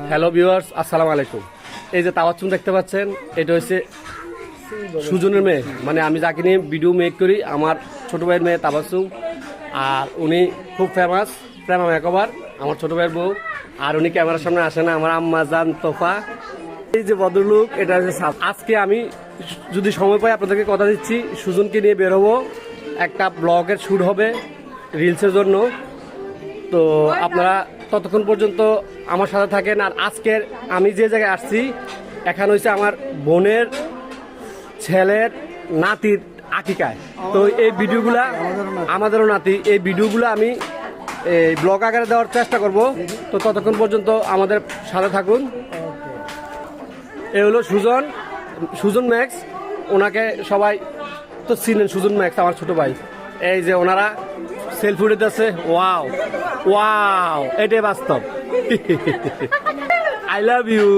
Hello viewers, আসসালামু আলাইকুম। এই যে তাওয়াচ্চুম দেখতে পাচ্ছেন, এটা হচ্ছে সুজনের মেয়ে, মানে আমি যাকে নিয়ে ভিডিও মেক করি, আমার ছোট ভাইয়ের মেয়ে তাবাসুম। আর উনি খুব ফেমাস, প্রেমা মেকওভার, আমার ছোট ভাইয়ের বউ। আর উনি ক্যামেরার সামনে আসে না, আমার আম্মা জান তোফা। এই যে ভদ্রলোক, এটা হচ্ছে আজকে আমি যদি সময় পাই আপনাদেরকে কথা দিচ্ছি, সুজনকে নিয়ে বেরোবো, একটা ব্লগের শ্যুট হবে রিলসের জন্য। তো আপনারা ততক্ষণ পর্যন্ত আমার সাথে থাকেন। আর আজকের আমি যে জায়গায় আসছি, এখানে হচ্ছে আমার বোনের ছেলের নাতির আকিকায়। তো এই ভিডিওগুলা আমাদেরও নাতি, এই ভিডিওগুলো আমি এই ব্লগ আকারে দেওয়ার চেষ্টা করব। তো ততক্ষণ পর্যন্ত আমাদের সাথে থাকুন। এ হলো সুজন ম্যাক্স, ওনাকে সবাই তো চিনেন। সুজন ম্যাক্স আমার ছোট ভাই। এই যে ওনারা সেলফি উঠেছে, ওয়াও ওয়াও, এটাই বাস্তব। I love you.